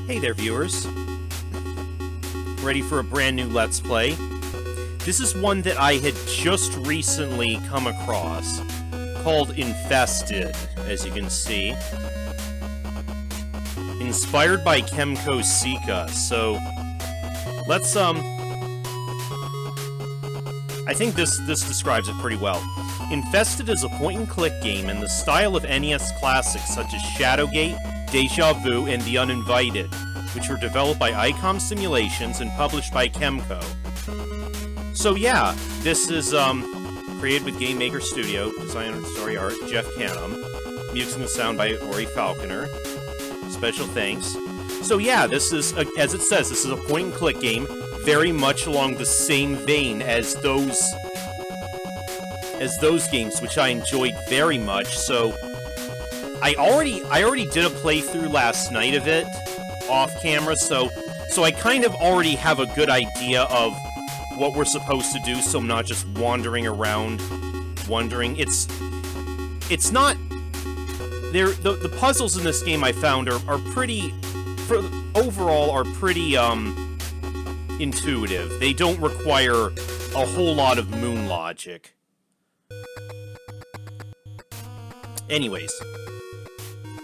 Hey there, viewers. Ready for a brand new Let's Play? This is one that I had just recently come across, called Infested, as you can see. Inspired by Kemco Sika, so let's, I think this describes it pretty well. Infested is a point-and-click game in the style of NES classics such as Shadowgate, Deja Vu, and The Uninvited, which were developed by ICOM Simulations and published by Kemco. So yeah, this is created with Game Maker Studio, designer and story art Jeff Canham, music and sound by Ori Falconer. Special thanks. So yeah, this is, as it says, this is a point-and-click game, very much along the same vein as those games, which I enjoyed very much. So I already did a playthrough last night of it, off camera, so I kind of already have a good idea of what we're supposed to do, so I'm not just wandering around, wondering. It's not... The puzzles in this game I found are pretty... overall, are pretty, intuitive. They don't require a whole lot of moon logic. Anyways...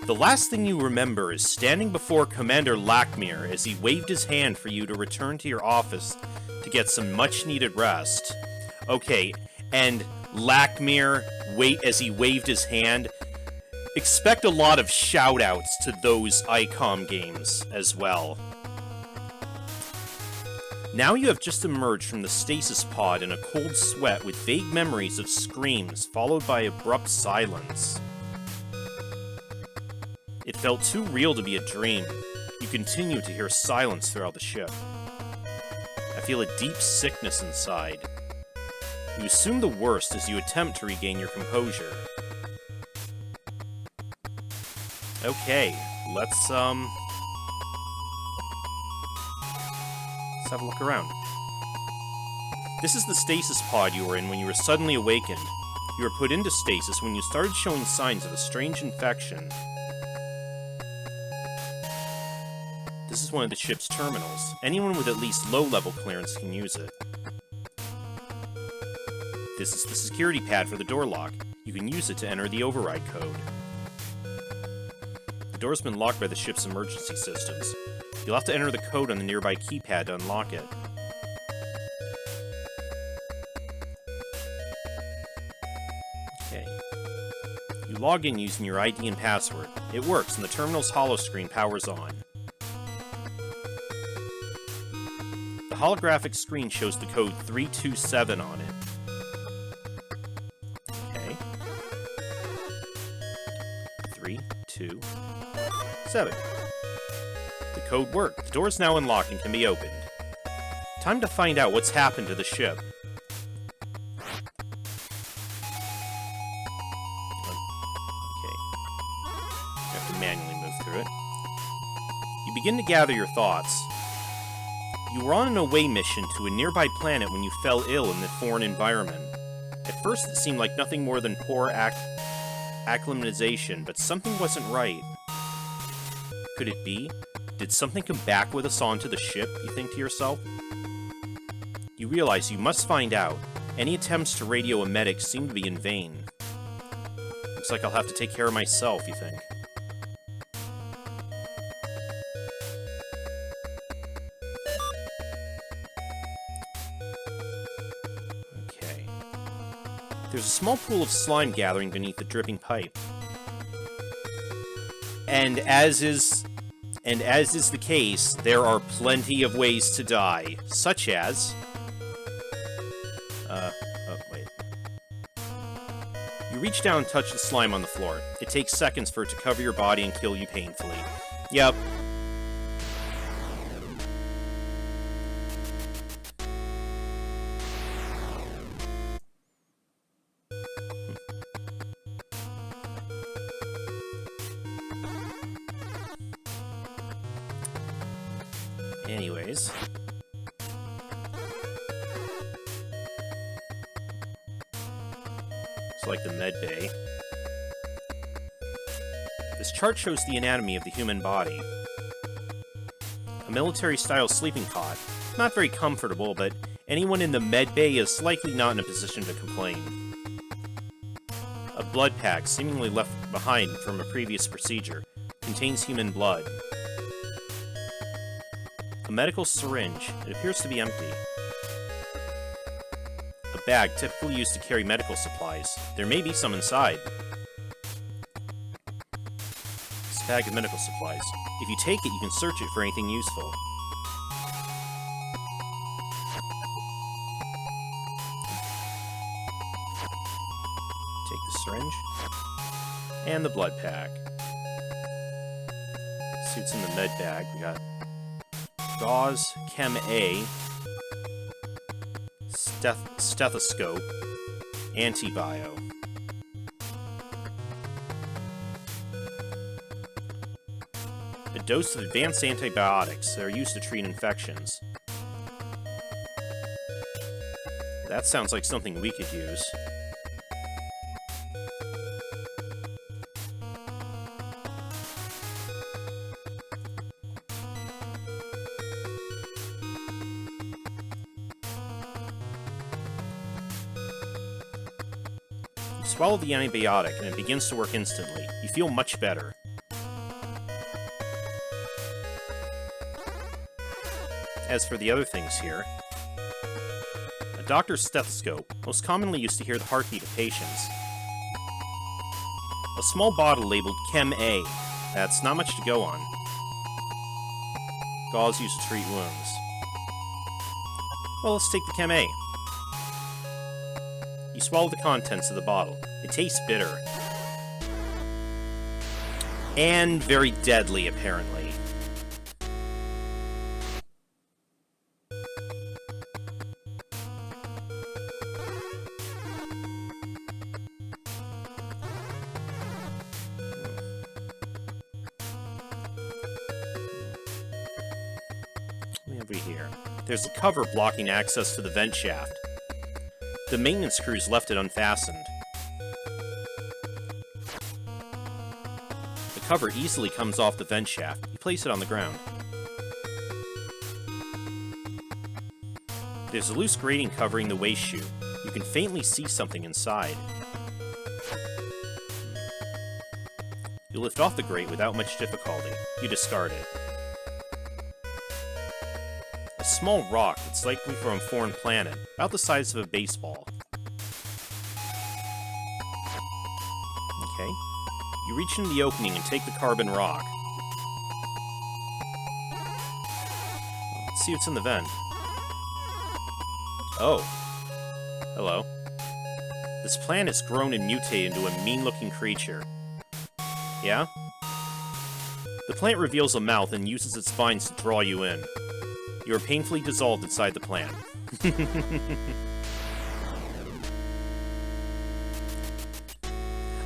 The last thing you remember is standing before Commander Lakmir as he waved his hand for you to return to your office to get some much-needed rest. Okay, and Lakmir, as he waved his hand, expect a lot of shout-outs to those ICOM games as well. Now you have just emerged from the stasis pod in a cold sweat with vague memories of screams followed by abrupt silence. It felt too real to be a dream. You continue to hear silence throughout the ship. I feel a deep sickness inside. You assume the worst as you attempt to regain your composure. Okay, let's have a look around. This is the stasis pod you were in when you were suddenly awakened. You were put into stasis when you started showing signs of a strange infection. This is one of the ship's terminals. Anyone with at least low-level clearance can use it. This is the security pad for the door lock. You can use it to enter the override code. The door's been locked by the ship's emergency systems. You'll have to enter the code on the nearby keypad to unlock it. Okay. You log in using your ID and password. It works, and the terminal's holoscreen powers on. The holographic screen shows the code 327 on it. Okay. 327. The code worked. The door is now unlocked and can be opened. Time to find out what's happened to the ship. Okay. You have to manually move through it. You begin to gather your thoughts. You were on an away mission to a nearby planet when you fell ill in the foreign environment. At first it seemed like nothing more than poor acclimatization, but something wasn't right. Could it be? Did something come back with us onto the ship, you think to yourself? You realize you must find out. Any attempts to radio a medic seem to be in vain. Looks like I'll have to take care of myself, you think. Okay. There's a small pool of slime gathering beneath the dripping pipe. And as is the case, there are plenty of ways to die, such as... oh, wait. You reach down and touch the slime on the floor. It takes seconds for it to cover your body and kill you painfully. Yep. Anyways. like the med bay. This chart shows the anatomy of the human body. A military-style sleeping cot. Not very comfortable, but anyone in the med bay is likely not in a position to complain. A blood pack, seemingly left behind from a previous procedure, contains human blood. A medical syringe. It appears to be empty. A bag, typically used to carry medical supplies. There may be some inside. This bag of medical supplies. If you take it, you can search it for anything useful. Take the syringe. And the blood pack. Suits in the med bag. We got gauze, Chem A, stethoscope, antibio. A dose of advanced antibiotics that are used to treat infections. That sounds like something we could use. Swallow the antibiotic, and it begins to work instantly. You feel much better. As for the other things here, a doctor's stethoscope, most commonly used to hear the heartbeat of patients. A small bottle labeled Chem A. That's not much to go on. Gauze used to treat wounds. Well, let's take the Chem A. You swallow the contents of the bottle. It tastes bitter. And very deadly, apparently. What have we here? There's a cover blocking access to the vent shaft. The maintenance crews left it unfastened. The cover easily comes off the vent shaft. You place it on the ground. There's a loose grating covering the waste chute. You can faintly see something inside. You lift off the grate without much difficulty. You discard it. A small rock that's likely from a foreign planet, about the size of a baseball. Okay. You reach into the opening and take the carbon rock. Let's see what's in the vent. Oh. Hello. This plant has grown and mutated into a mean-looking creature. Yeah? The plant reveals a mouth and uses its vines to draw you in. You are painfully dissolved inside the plant.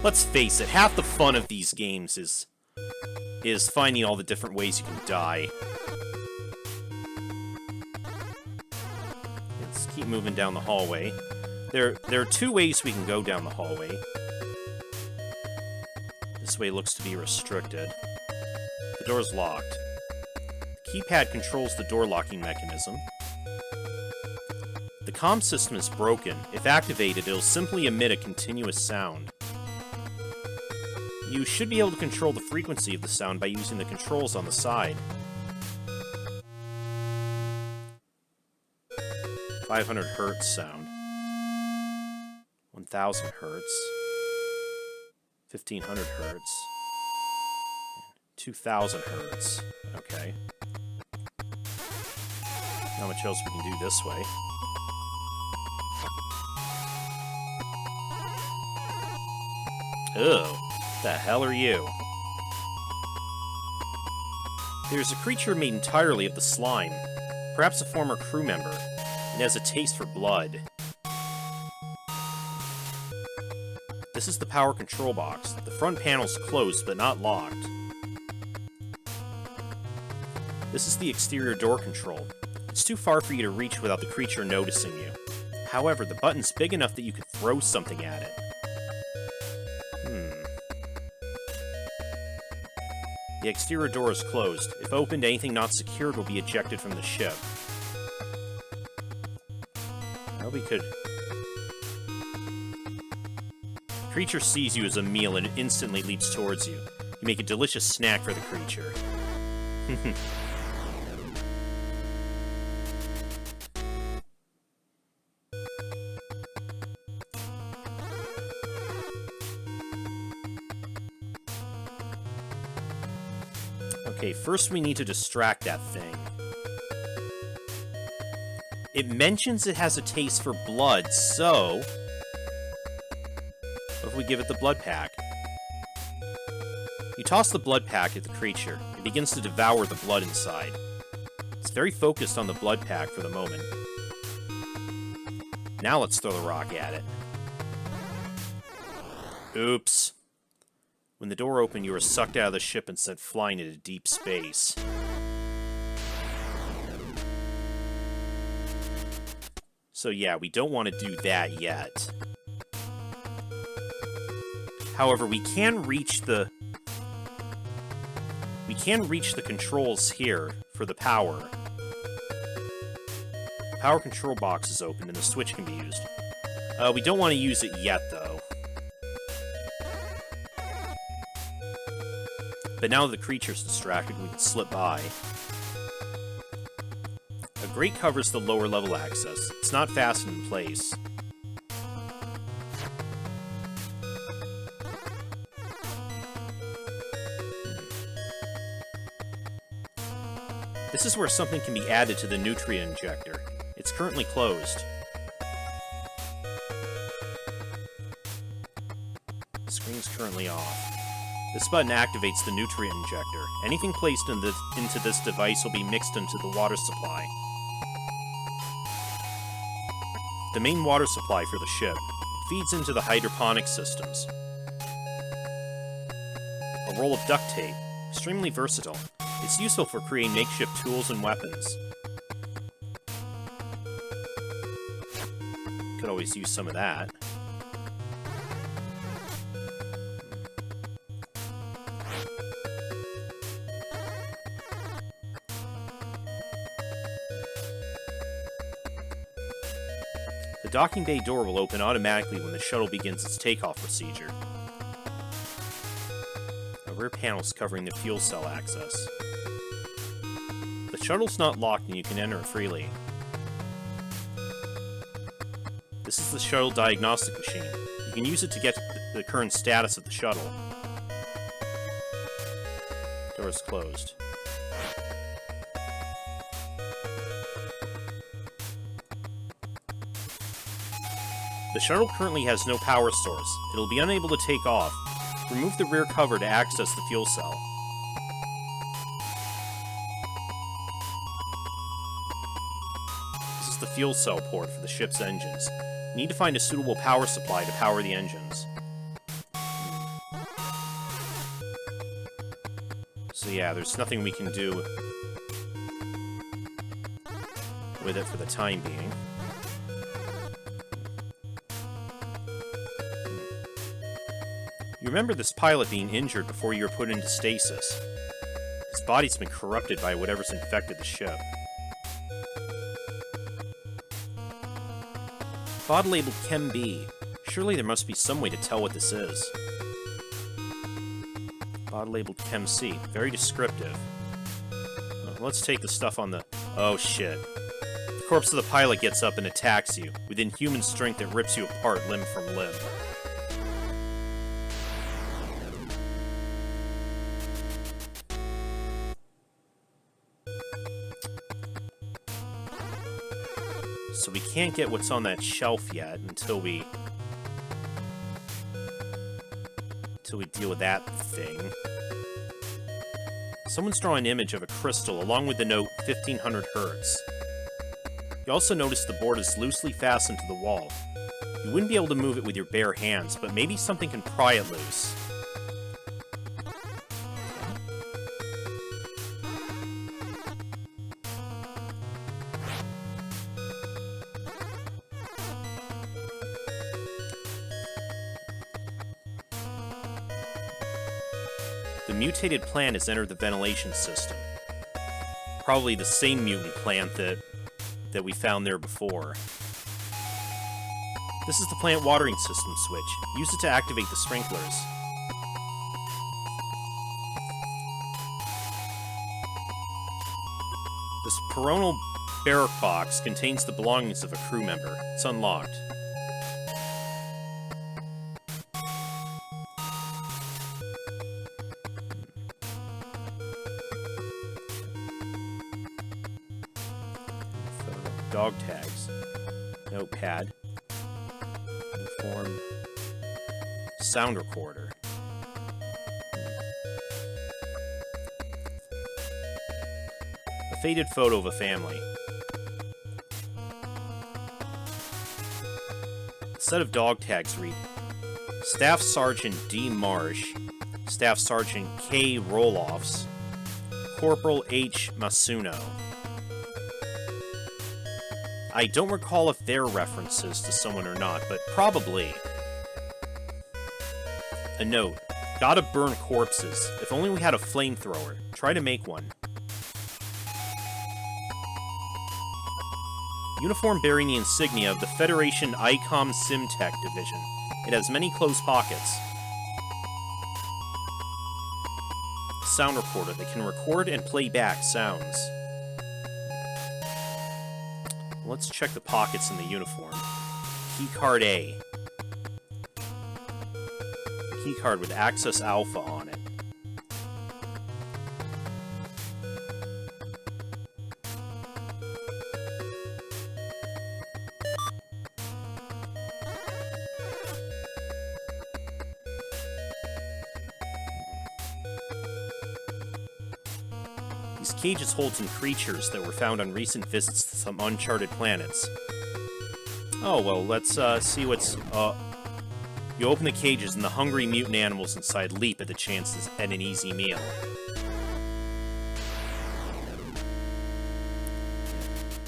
Let's face it, half the fun of these games is finding all the different ways you can die. Let's keep moving down the hallway. There are two ways we can go down the hallway. This way looks to be restricted. The door's locked. The keypad controls the door locking mechanism. The comm system is broken. If activated, it'll simply emit a continuous sound. You should be able to control the frequency of the sound by using the controls on the side. 500 Hertz sound. 1000 Hertz. 1500 Hertz. 2000 Hertz. Okay. Not much else we can do this way. Ugh. What the hell are you? There's a creature made entirely of the slime, perhaps a former crew member, and has a taste for blood. This is the power control box. The front panel's closed, but not locked. This is the exterior door control. It's too far for you to reach without the creature noticing you. However, the button's big enough that you could throw something at it. The exterior door is closed. If opened, anything not secured will be ejected from the ship. Well, we could... The creature sees you as a meal and instantly leaps towards you. You make a delicious snack for the creature. Okay, first we need to distract that thing. It mentions it has a taste for blood, so... What if we give it the blood pack? You toss the blood pack at the creature. It begins to devour the blood inside. It's very focused on the blood pack for the moment. Now let's throw the rock at it. Oops. When the door opened, you were sucked out of the ship and sent flying into deep space. So yeah, we don't want to do that yet. However, we can reach the controls here for the power. The power control box is open and the switch can be used. We don't want to use it yet, though. But now that the creature's distracted, we can slip by. A grate covers the lower level access. It's not fastened in place. This is where something can be added to the nutrient injector. It's currently closed. The screen's currently off. This button activates the nutrient injector. Anything placed into this device will be mixed into the water supply. The main water supply for the ship feeds into the hydroponic systems. A roll of duct tape, extremely versatile. It's useful for creating makeshift tools and weapons. Could always use some of that. The docking bay door will open automatically when the shuttle begins its takeoff procedure. A rear panel is covering the fuel cell access. The shuttle's not locked and you can enter it freely. This is the shuttle diagnostic machine. You can use it to get the current status of the shuttle. Door is closed. The shuttle currently has no power source. It'll be unable to take off. Remove the rear cover to access the fuel cell. This is the fuel cell port for the ship's engines. You need to find a suitable power supply to power the engines. So yeah, there's nothing we can do with it for the time being. You remember this pilot being injured before you were put into stasis. His body's been corrupted by whatever's infected the ship. Pod labeled Chem B. Surely there must be some way to tell what this is. Pod labeled Chem C. Very descriptive. Let's take the stuff on the... Oh shit. The corpse of the pilot gets up and attacks you. With inhuman strength that rips you apart limb from limb. So we can't get what's on that shelf yet until we deal with that thing. Someone's drawn an image of a crystal along with the note 1500 Hz. You also notice the board is loosely fastened to the wall. You wouldn't be able to move it with your bare hands, but maybe something can pry it loose. The mutated plant has entered the ventilation system. Probably the same mutant plant that we found there before. This is the plant watering system switch. Use it to activate the sprinklers. This Peronal barrack box contains the belongings of a crew member. It's unlocked. Dog tags. Notepad. Uniform. Sound recorder. A faded photo of a family. A set of dog tags read Staff Sergeant D. Marsh, Staff Sergeant K. Roloffs, Corporal H. Masuno. I don't recall if they're references to someone or not, but probably. A note. Gotta burn corpses. If only we had a flamethrower. Try to make one. Uniform bearing the insignia of the Federation ICOM Simtech Division. It has many closed pockets. A sound recorder that can record and play back sounds. Let's check the pockets in the uniform. Keycard A. Keycard with Access Alpha on it. These cages hold some creatures that were found on recent visits to some uncharted planets. Oh, well, let's see what's... You open the cages and the hungry mutant animals inside leap at the chances at an easy meal.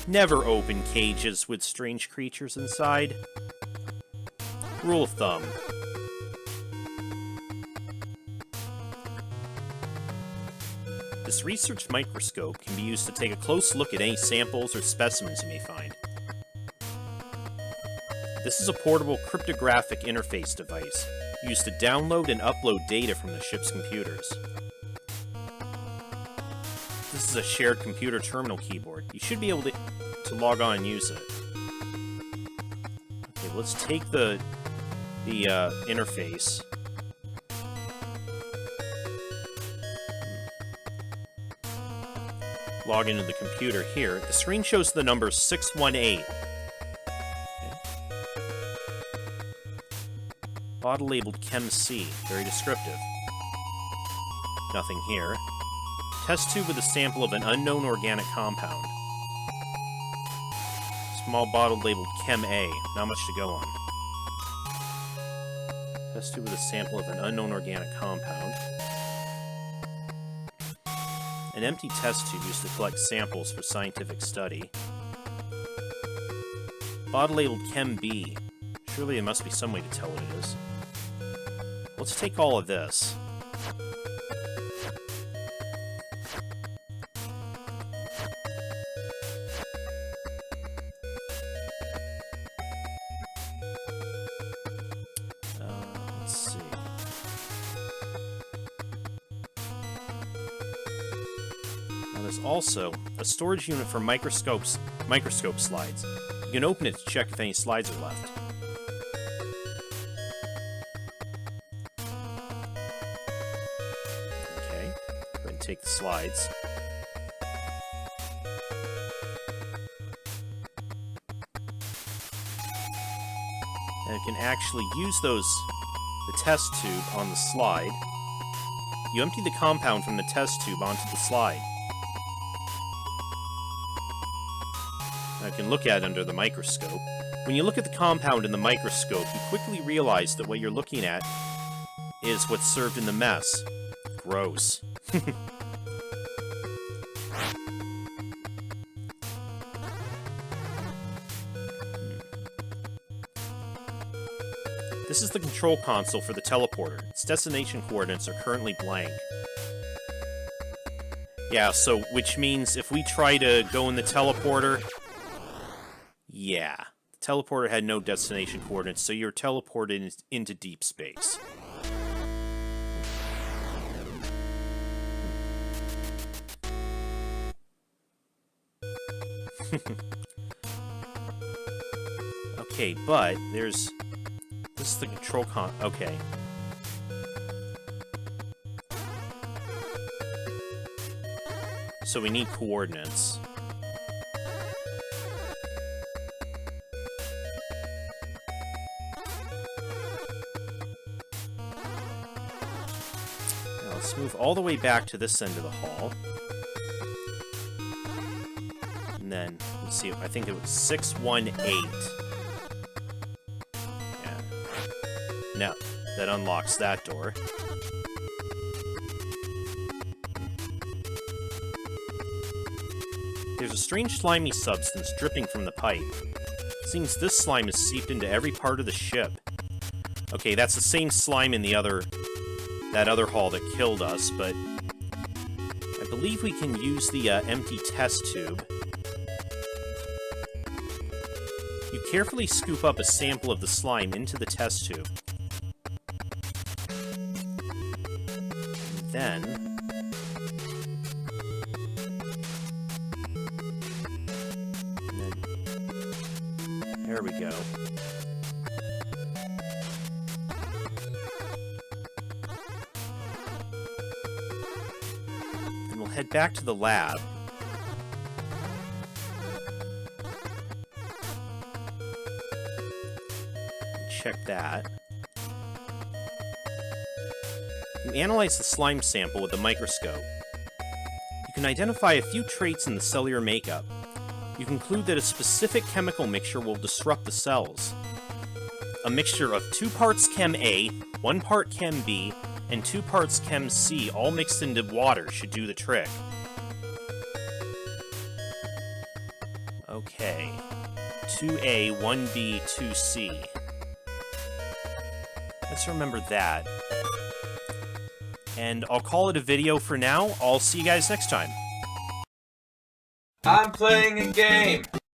Never open cages with strange creatures inside. Rule of thumb. This research microscope can be used to take a close look at any samples or specimens you may find. This is a portable cryptographic interface device used to download and upload data from the ship's computers. This is a shared computer terminal keyboard. You should be able to log on and use it. Okay, let's take the interface. Log into the computer here. The screen shows the number 618. Bottle labeled Chem C. Very descriptive. Nothing here. Test tube with a sample of an unknown organic compound. Small bottle labeled Chem A. Not much to go on. Test tube with a sample of an unknown organic compound. An empty test tube used to collect samples for scientific study. Bottle labeled Chem B. Surely there must be some way to tell what it is. Let's take all of this. Let's see. Now there's also a storage unit for microscope slides. You can open it to check if any slides are left. Take the slides. And you can actually use the test tube on the slide. You empty the compound from the test tube onto the slide. Now you can look at it under the microscope. When you look at the compound in the microscope, you quickly realize that what you're looking at is what's served in the mess. Gross. This is the control console for the teleporter. Its destination coordinates are currently blank. Yeah, so, which means if we try to go in the teleporter... Yeah. The teleporter had no destination coordinates, so you're teleported into deep space. Okay, but there's... This is the control okay. So we need coordinates. Now let's move all the way back to this end of the hall. And then, let's see, I think it was 618. Yeah. No, that unlocks that door. There's a strange slimy substance dripping from the pipe. It seems this slime is seeped into every part of the ship. Okay, that's the same slime in that other hall that killed us, but I believe we can use the empty test tube. You carefully scoop up a sample of the slime into the test tube. And then... There we go. Then we'll head back to the lab. Check that. You analyze the slime sample with the microscope. You can identify a few traits in the cellular makeup. You conclude that a specific chemical mixture will disrupt the cells. A mixture of 2 parts Chem A, 1 part Chem B, and 2 parts Chem C, all mixed into water, should do the trick. Okay. 2A, 1B, 2C. Let's remember that. And I'll call it a video for now. I'll see you guys next time. I'm playing a game.